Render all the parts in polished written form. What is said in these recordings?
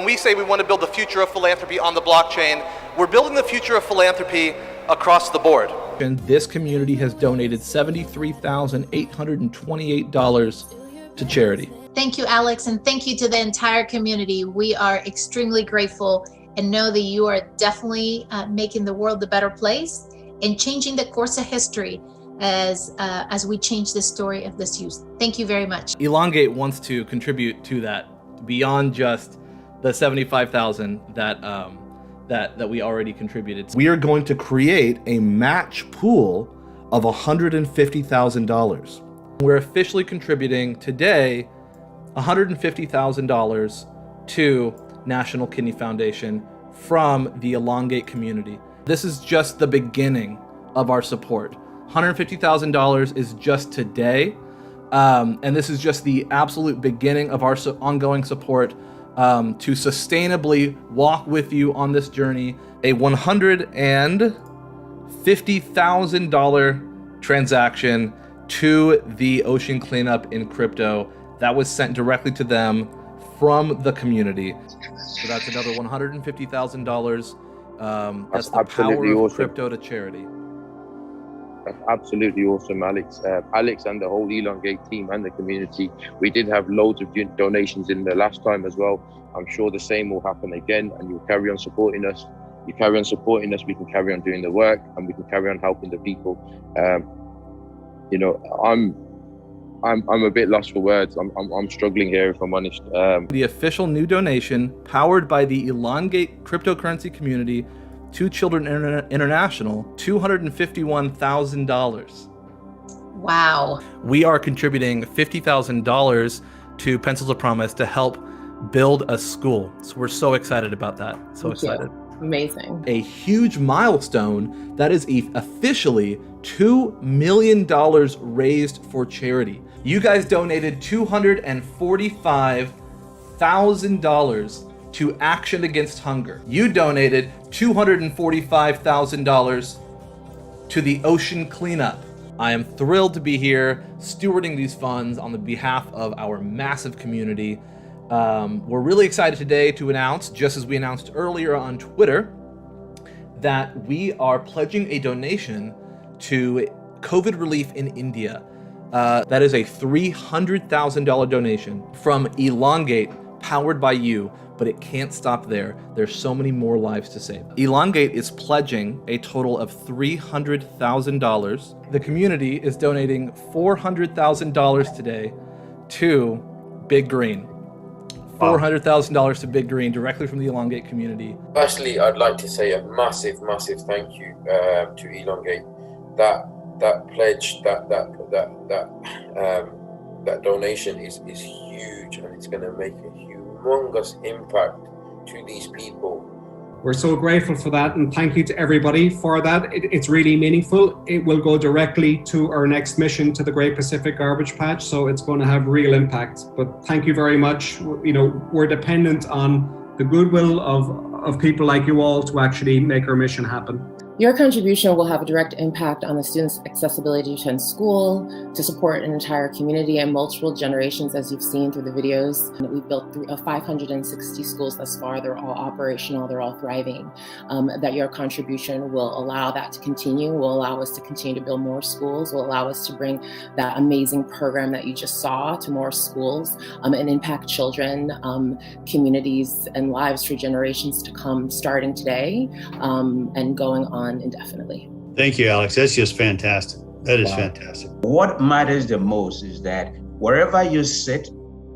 we say we want to build the future of philanthropy on the blockchain, we're building the future of philanthropy across the board. And this community has donated $73,828 to charity. Thank you, Alex, and thank you to the entire community. We are extremely grateful and know that you are definitely making the world a better place and changing the course of history as we change the story of this youth. Thank you very much. Elongate wants to contribute to that beyond just the $75,000 that we already contributed. We are going to create a match pool of $150,000. We're officially contributing today $150,000 to National Kidney Foundation from the Elongate community. This is just the beginning of our support. $150,000 is just today, and this is just the absolute beginning of our ongoing support to sustainably walk with you on this journey. A $150,000 transaction to the Ocean Cleanup in Crypto that was sent directly to them from the community. So that's another $150,000. That's the power of awesome. crypto to charity. That's absolutely awesome, Alex. Alex and the whole Elongate team and the community. We did have loads of donations in the last time as well. I'm sure the same will happen again, and you'll carry on supporting us. You carry on supporting us, we can carry on doing the work, and we can carry on helping the people. You know, I'm a bit lost for words. I'm struggling here, if I'm honest. The official new donation, powered by the Elongate cryptocurrency community to Children International, $251,000. Wow. We are contributing $50,000 to Pencils of Promise to help build a school. So we're so excited about that. So excited. Amazing. A huge milestone that is officially $2 million raised for charity. You guys donated $245,000 to Action Against Hunger. You donated $245,000 to the Ocean Cleanup. I am thrilled to be here stewarding these funds on the behalf of our massive community. We're really excited today to announce, just as we announced earlier on Twitter, that we are pledging a donation to COVID relief in India. That is a $300,000 donation from Elongate, powered by you, but it can't stop there. There's so many more lives to save. Elongate is pledging a total of $300,000. The community is donating $400,000 today to Big Green. $400,000 to Big Green directly from the Elongate community. Firstly, I'd like to say a massive thank you to Elongate. That pledge, that donation is huge, and it's going to make a humongous impact to these people. We're so grateful for that, and thank you to everybody for that. It's really meaningful. It will go directly to our next mission to the Great Pacific Garbage Patch, so it's going to have real impact. But thank you very much. You know, we're dependent on the goodwill of people like you all to actually make our mission happen. Your contribution will have a direct impact on the students' accessibility to attend school, to support an entire community and multiple generations, as you've seen through the videos. And we've built 560 schools thus far. They're all operational, they're all thriving. That your contribution will allow that to continue, will allow us to continue to build more schools, will allow us to bring that amazing program that you just saw to more schools, and impact children, communities, and lives for generations to come, starting today and going on indefinitely. Thank you, Alex. That's just fantastic. That is fantastic. What matters the most is that wherever you sit,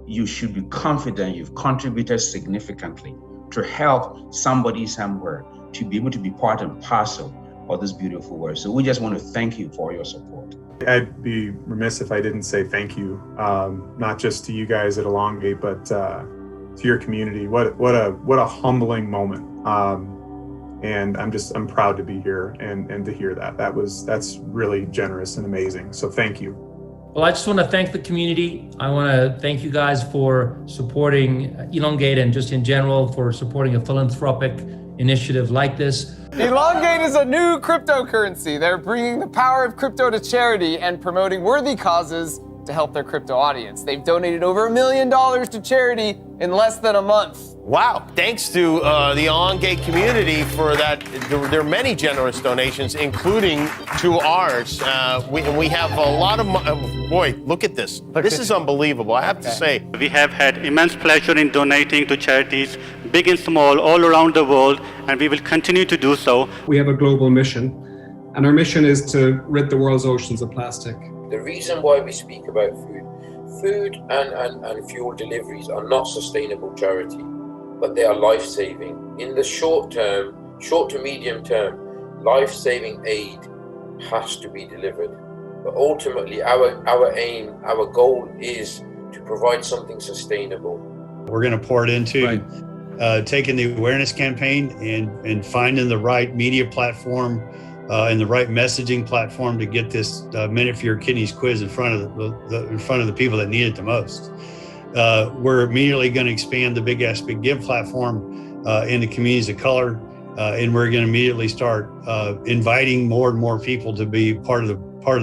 you should be confident you've contributed significantly to help somebody somewhere to be able to be part and parcel of this beautiful world. So we just want to thank you for your support. I'd be remiss if I didn't say thank you, not just to you guys at Elongate, but to your community. What a humbling moment. And I'm proud to be here and to hear that. That's really generous and amazing. So thank you. Well, I just want to thank the community. I want to thank you guys for supporting Elongate and just in general for supporting a philanthropic initiative like this. Elongate is a new cryptocurrency. They're bringing the power of crypto to charity and promoting worthy causes to help their crypto audience. They've donated over $1 million to charity in less than a month. Wow, thanks to the Elongate community for that. There are many generous donations, including to ours. We have a lot of, boy, look at this. This is unbelievable, I have to say. We have had immense pleasure in donating to charities, big and small, all around the world, and we will continue to do so. We have a global mission, and our mission is to rid the world's oceans of plastic. The reason why we speak about food and fuel deliveries are not sustainable charity, but they are life-saving. In the short to medium term, life-saving aid has to be delivered. But ultimately, our aim, our goal is to provide something sustainable. We're going to pour it into taking the awareness campaign and finding the right media platform and the right messaging platform to get this Minute for Your Kidneys quiz in front of the people that need it the most. We're immediately going to expand the Big Ask Big Give platform into communities of color, and we're going to immediately start inviting more and more people to be part of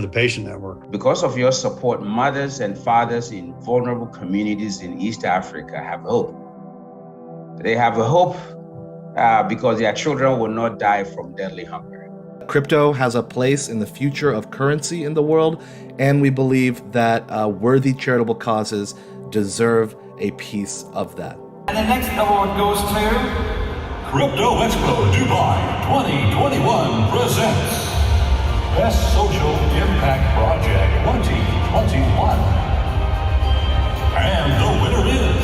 the patient network. Because of your support, mothers and fathers in vulnerable communities in East Africa have hope. They have a hope because their children will not die from deadly hunger. Crypto has a place in the future of currency in the world, and we believe that worthy charitable causes deserve a piece of that. And the next award goes to Crypto Expo Dubai 2021 presents Best Social Impact Project 2021. And the winner is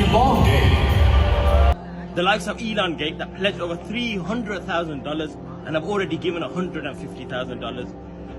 Elongate. The likes of Elongate that pledged over $300,000 and have already given $150,000.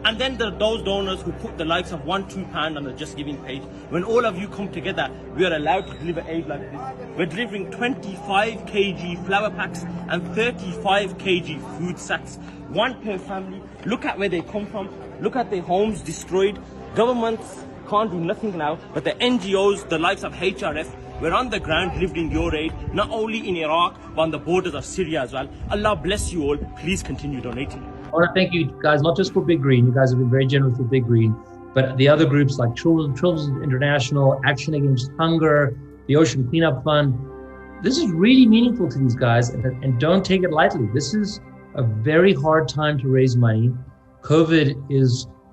And then those donors who put the likes of £1-2 on the Just Giving page. When all of you come together, we are allowed to deliver aid like this. We're delivering 25 kg flour packs and 35 kg food sacks, one per family. Look at where they come from. Look at their homes destroyed. Governments can't do nothing now, but the NGOs, the likes of HRF, we're on the ground delivering your aid, not only in Iraq, but on the borders of Syria as well. Allah bless you all. Please continue donating. I want to thank you guys, not just for Big Green. You guys have been very generous with Big Green, but the other groups like Children's International, Action Against Hunger, the Ocean Cleanup Fund. This is really meaningful to these guys, and don't take it lightly. This is a very hard time to raise money. COVID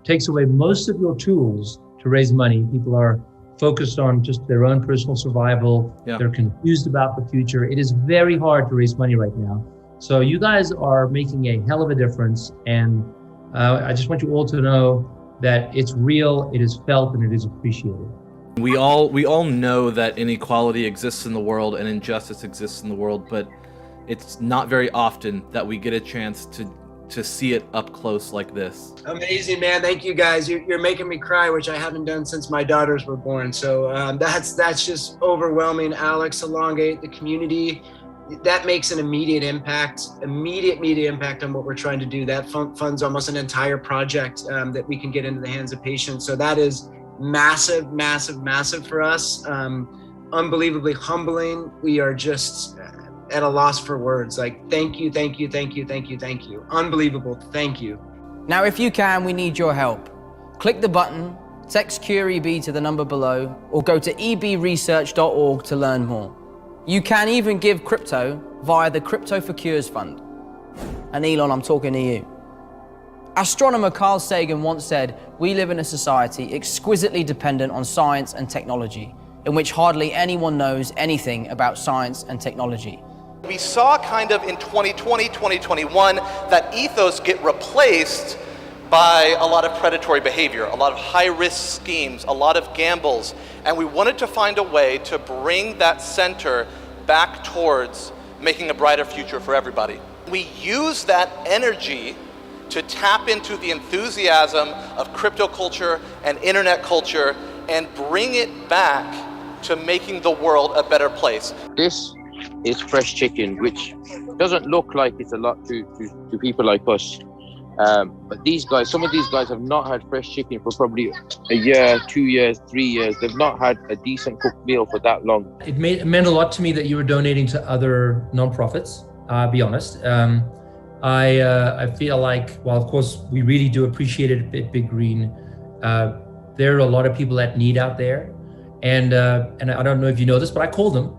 takes away most of your tools to raise money. People are focused on just their own personal survival. Yeah. They're confused about the future. It is very hard to raise money right now. So you guys are making a hell of a difference. And I just want you all to know that it's real, it is felt, and it is appreciated. We all know that inequality exists in the world and injustice exists in the world, but it's not very often that we get a chance to see it up close like this. Amazing, man. Thank you guys. You're making me cry, which I haven't done since my daughters were born. So that's just overwhelming. Alex, Elongate, the community, that makes an immediate impact on what we're trying to do. That funds almost an entire project that we can get into the hands of patients. So that is massive, massive, massive for us. Unbelievably humbling. We are just at a loss for words. Like, thank you, thank you, thank you, thank you, thank you. Unbelievable, thank you. Now, if you can, we need your help. Click the button, text CureEB to the number below, or go to ebresearch.org to learn more. You can even give crypto via the Crypto for Cures Fund. And Elon, I'm talking to you. Astronomer Carl Sagan once said, "We live in a society exquisitely dependent on science and technology, in which hardly anyone knows anything about science and technology." We saw kind of in 2020, 2021, that ethos get replaced by a lot of predatory behavior, a lot of high-risk schemes, a lot of gambles, and we wanted to find a way to bring that center back towards making a brighter future for everybody. We use that energy to tap into the enthusiasm of crypto culture and internet culture and bring it back to making the world a better place. This is fresh chicken, which doesn't look like it's a lot to people like us. But these guys, some of these guys have not had fresh chicken for probably a year, 2 years, 3 years. They've not had a decent cooked meal for that long. It meant a lot to me that you were donating to other nonprofits, I'll be honest. I feel like, while of course we really do appreciate it at Big Green, there are a lot of people that need out there, and I don't know if you know this, but I called them,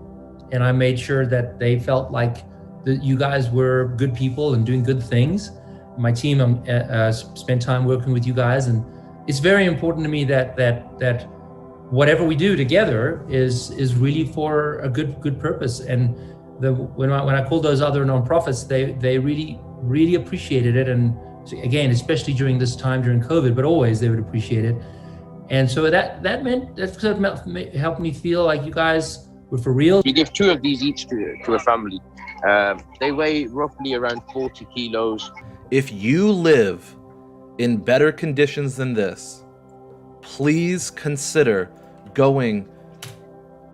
and I made sure that they felt like that you guys were good people and doing good things. My team spent time working with you guys, and it's very important to me that whatever we do together is really for a good purpose. And when I called those other nonprofits, they really appreciated it, and again, especially during this time during COVID, but always they would appreciate it. And so that helped me feel like you guys were for real. We give 2 of these each to a family. They weigh roughly around 40 kilos. If you live in better conditions than this, please consider going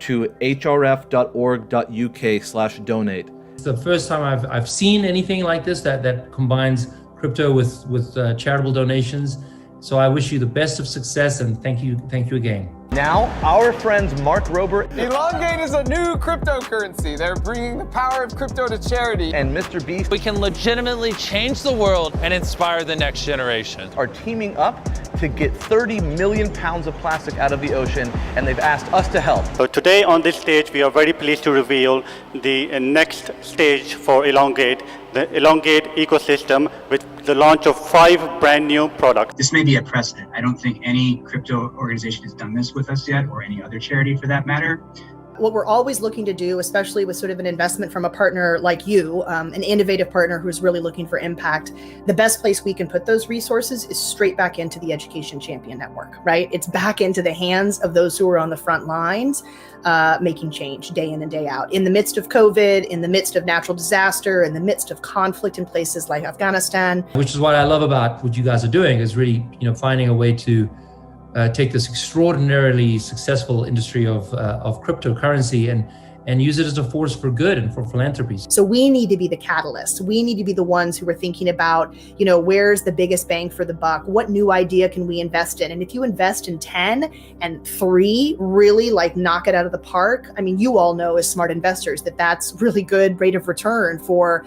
to hrf.org.uk/donate. It's the first time I've seen anything like this that combines crypto with charitable donations. So I wish you the best of success, and thank you again. Now, our friends Mark Rober. Elongate is a new cryptocurrency. They're bringing the power of crypto to charity. And Mr. Beast. We can legitimately change the world and inspire the next generation. Are teaming up to get 30 million pounds of plastic out of the ocean, and they've asked us to help. So today on this stage, we are very pleased to reveal the next stage for Elongate, the Elongate ecosystem, with the launch of 5 brand new products. This may be a precedent. I don't think any crypto organization has done this with us yet, or any other charity for that matter. What we're always looking to do, especially with sort of an investment from a partner like you, an innovative partner who's really looking for impact, the best place we can put those resources is straight back into the Education Champion Network, right? It's back into the hands of those who are on the front lines, making change day in and day out. In the midst of COVID, in the midst of natural disaster, in the midst of conflict in places like Afghanistan. Which is what I love about what you guys are doing, is really, finding a way to take this extraordinarily successful industry of cryptocurrency and use it as a force for good and for philanthropy. So we need to be the catalyst. We need to be the ones who are thinking about, where's the biggest bang for the buck? What new idea can we invest in? And if you invest in 10 and 3 really knock it out of the park, I mean, you all know as smart investors that's really good rate of return for,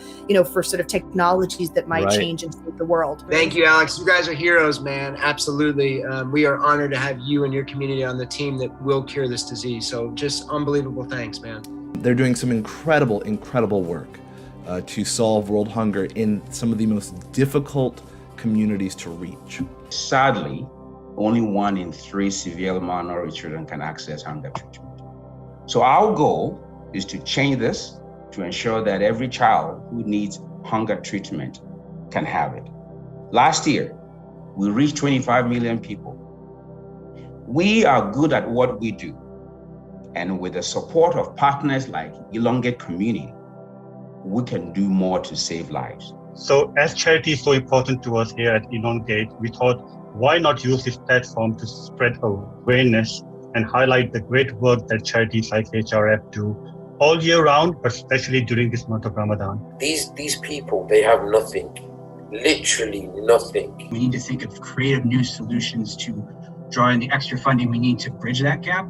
for sort of technologies that might change and save the world. Thank you, Alex. You guys are heroes, man. Absolutely. We are honored to have you and your community on the team that will cure this disease. So just unbelievable thanks, man. They're doing some incredible work to solve world hunger in some of the most difficult communities to reach. Sadly, only 1 in 3 severely malnourished children can access hunger treatment. So our goal is to change this to ensure that every child who needs hunger treatment can have it. Last year, we reached 25 million people. We are good at what we do. And with the support of partners like Elongate Community, we can do more to save lives. So as charity is so important to us here at Elongate, we thought, why not use this platform to spread awareness and highlight the great work that charities like HRF do all year round, but especially during this month of Ramadan. These people, they have nothing, literally nothing. We need to think of creative new solutions to draw in the extra funding we need to bridge that gap.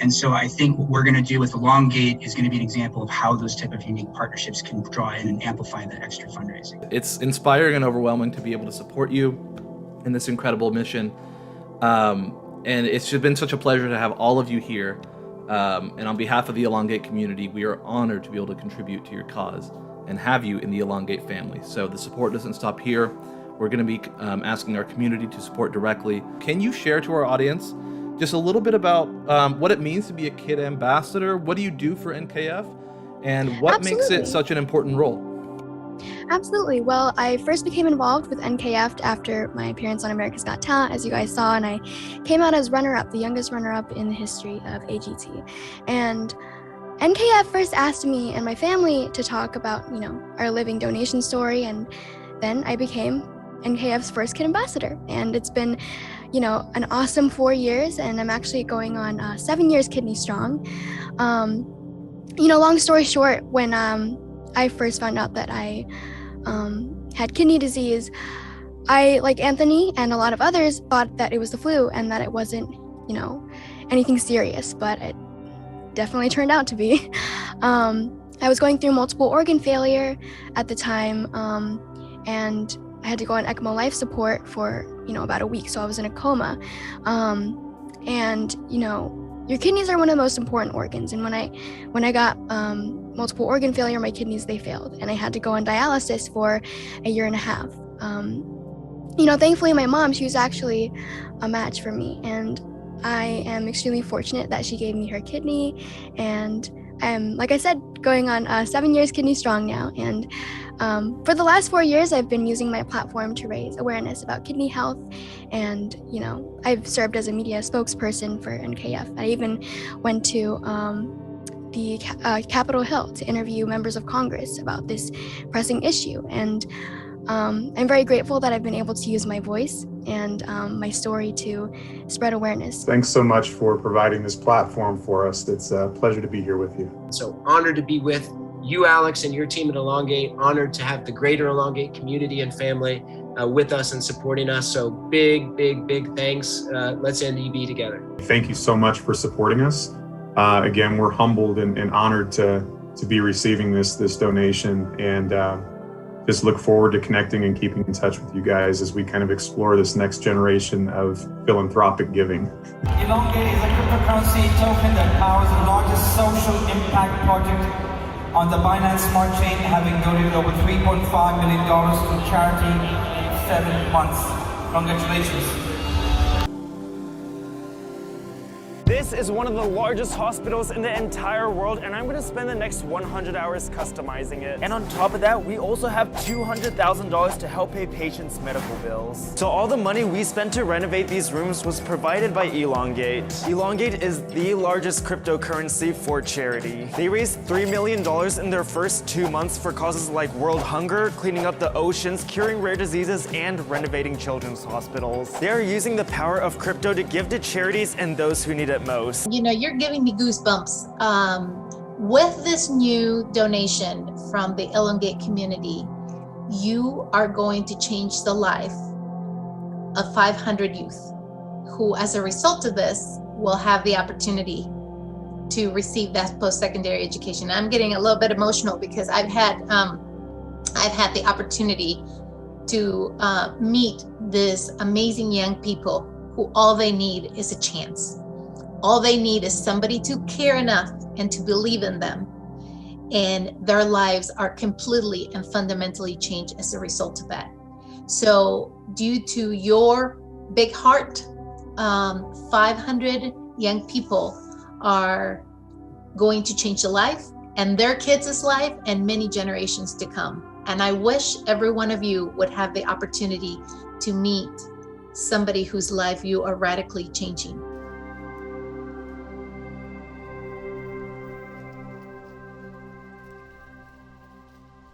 And so I think what we're going to do with Elongate is going to be an example of how those type of unique partnerships can draw in and amplify that extra fundraising. It's inspiring and overwhelming to be able to support you in this incredible mission. And it's just been such a pleasure to have all of you here. And on behalf of the Elongate community, we are honored to be able to contribute to your cause and have you in the Elongate family. So the support doesn't stop here. We're going to be asking our community to support directly. Can you share to our audience just a little bit about what it means to be a kid ambassador? What do you do for NKF? And what makes it such an important role? Absolutely. Well, I first became involved with NKF after my appearance on America's Got Talent, as you guys saw, and I came out as runner-up, the youngest runner-up in the history of AGT. And NKF first asked me and my family to talk about, our living donation story, and then I became NKF's first kid ambassador. And it's been, an awesome 4 years, and I'm actually going on 7 years Kidney Strong. Long story short, when I first found out that I had kidney disease, I, like Anthony and a lot of others, thought that it was the flu and that it wasn't, anything serious, but it definitely turned out to be. I was going through multiple organ failure at the time, and I had to go on ECMO life support for, about a week. So I was in a coma. And, your kidneys are one of the most important organs. And when I got multiple organ failure, my kidneys, they failed. And I had to go on dialysis for a year and a half. Thankfully, my mom, she was actually a match for me. And I am extremely fortunate that she gave me her kidney. And I'm, like I said, going on 7 years Kidney Strong now. And for the last 4 years, I've been using my platform to raise awareness about kidney health. And, I've served as a media spokesperson for NKF. I even went to the Capitol Hill to interview members of Congress about this pressing issue. And I'm very grateful that I've been able to use my voice and my story to spread awareness. Thanks so much for providing this platform for us. It's a pleasure to be here with you. So honored to be with you, Alex, and your team at Elongate. Honored to have the greater Elongate community and family with us and supporting us. So big thanks. Let's end EB together. Thank you so much for supporting us. Again, we're humbled and honored to be receiving this donation, and just look forward to connecting and keeping in touch with you guys as we kind of explore this next generation of philanthropic giving. Elongate is a cryptocurrency token that powers the largest social impact project on the Binance Smart Chain, having donated over $3.5 million to charity in 7 months. Congratulations. This is one of the largest hospitals in the entire world, and I'm going to spend the next 100 hours customizing it. And on top of that, we also have $200,000 to help pay patients' medical bills. So all the money we spent to renovate these rooms was provided by Elongate. Elongate is the largest cryptocurrency for charity. They raised $3 million in their first 2 months for causes like world hunger, cleaning up the oceans, curing rare diseases, and renovating children's hospitals. They are using the power of crypto to give to charities and those who need it most. You're giving me goosebumps. With this new donation from the Elongate community, you are going to change the life of 500 youth who, as a result of this, will have the opportunity to receive that post-secondary education. I'm getting a little bit emotional because I've had the opportunity to meet these amazing young people who all they need is a chance. All they need is somebody to care enough and to believe in them. And their lives are completely and fundamentally changed as a result of that. So due to your big heart, 500 young people are going to change the life and their kids' life and many generations to come. And I wish every one of you would have the opportunity to meet somebody whose life you are radically changing.